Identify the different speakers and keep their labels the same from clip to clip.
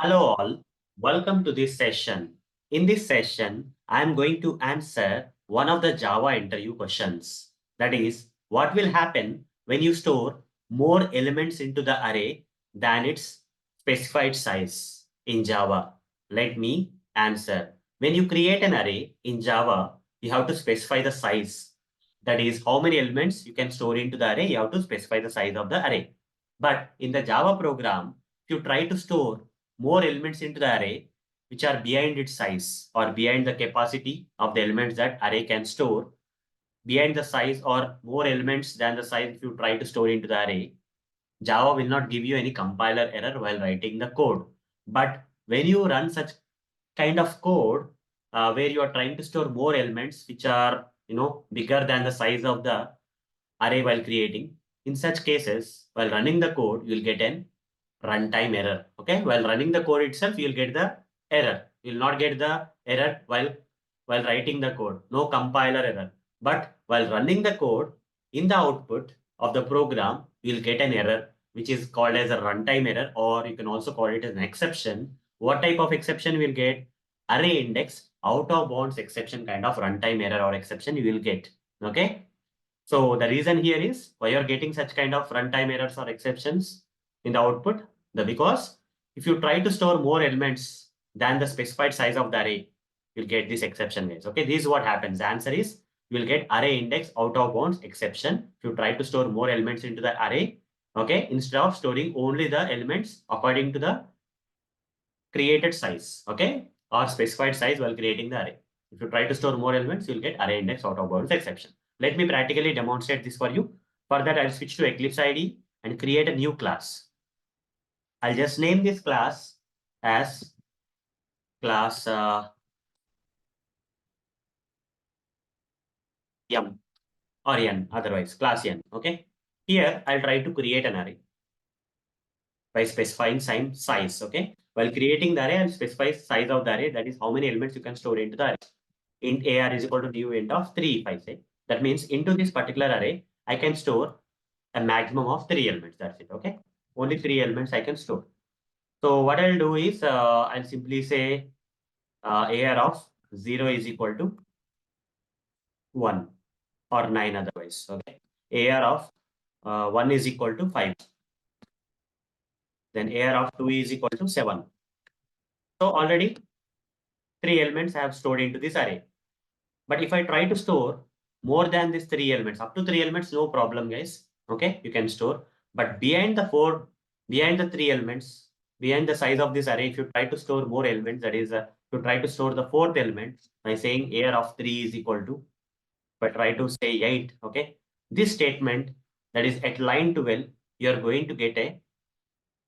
Speaker 1: Hello all, welcome to this session. In this session, I am going to answer one of the Java interview questions. That is, what will happen when you store more elements into the array than its specified size in Java? Let me answer. When you create an array in Java, you have to specify the size. That is, how many elements you can store into the array, you have to specify the size of the array. But in the Java program, if you try to store more elements into the array which are behind its size or behind the capacity of the elements that array can store, behind the size or more elements than the size if you try to store into the array, Java will not give you any compiler error while writing the code. But when you run such kind of code where you are trying to store more elements which are bigger than the size of the array while creating, in such cases, while running the code, you'll get an runtime error. Okay, while running the code itself, you'll get the error. You'll not get the error while writing the code. No compiler error. But while running the code, in the output of the program, you'll get an error which is called as a runtime error, or you can also call it as an exception. What type of exception will get? Array index out of bounds exception kind of runtime error or exception you will get. Okay. So the reason here is why you're getting such kind of runtime errors or exceptions in the output. Because if you try to store more elements than the specified size of the array, you'll get this exception, guys. Okay, this is what happens. The answer is you will get array index out of bounds exception if you try to store more elements into the array. Okay, instead of storing only the elements according to the created size. Okay, or specified size while creating the array. If you try to store more elements, you'll get array index out of bounds exception. Let me practically demonstrate this for you. For that, I'll switch to Eclipse IDE and create a new class. I'll just name this class as class M or N, otherwise class N. Okay. Here, I'll try to create an array by specifying some size. Okay. While creating the array, I'll specify size of the array. That is how many elements you can store into the array. Int AR is equal to new int of 3 if I say. That means into this particular array, I can store a maximum of 3 elements. That's it. Okay. Only 3 elements I can store. So what I'll do is I'll simply say AR of 0 is equal to 1 or 9 otherwise. Okay. AR of 1 is equal to 5. Then AR of 2 is equal to 7. So already 3 elements I have stored into this array. But if I try to store more than these 3 elements, up to 3 elements, no problem, guys. Okay, you can store. But behind the 3 elements, behind the size of this array, if you try to store more elements, that is, to try to store the 4th element by saying AR of 3 is equal to, but try to say 8. Okay, this statement that is at line 12, you are going to get a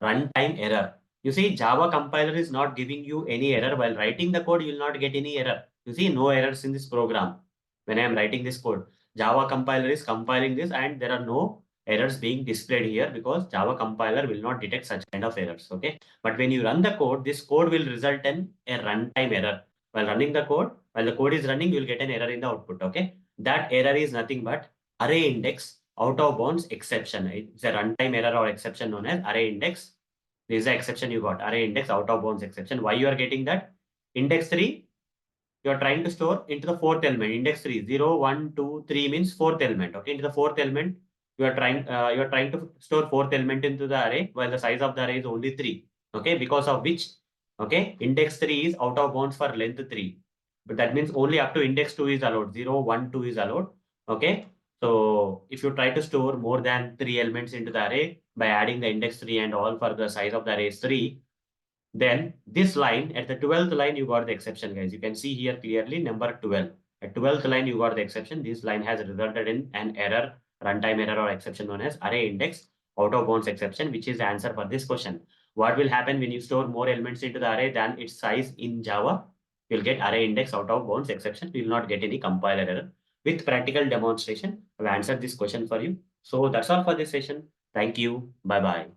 Speaker 1: runtime error. You see, Java compiler is not giving you any error while writing the code. You will not get any error. You see, no errors in this program. When I am writing this code, Java compiler is compiling this and there are no errors being displayed here because Java compiler will not detect such kind of errors. Okay. But when you run the code, this code will result in a runtime error. While running the code, while the code is running, you will get an error in the output. Okay. That error is nothing but array index out of bounds exception. It's a runtime error or exception known as array index. This is the exception you got, array index out of bounds exception. Why you are getting that? Index 3, you are trying to store into the 4th element. Index 3, 0, 1, 2, 3 means 4th element. Okay, into the 4th element, you are trying to store 4th element into the array while the size of the array is only 3. Okay, because of which, okay, index 3 is out of bounds for length 3. But that means only up to index 2 is allowed. 0, 1, 2 is allowed. Okay. So if you try to store more than 3 elements into the array by adding the index 3 and all for the size of the array is 3, then this line at the 12th line, you got the exception, guys. You can see here clearly number 12. At 12th line, you got the exception. This line has resulted in an error, runtime error or exception known as array index out of bounds exception, which is the answer for this question. What will happen when you store more elements into the array than its size in Java? You'll get array index out of bounds exception. You will not get any compiler error. With practical demonstration, I've answered this question for you. So that's all for this session. Thank you. Bye-bye.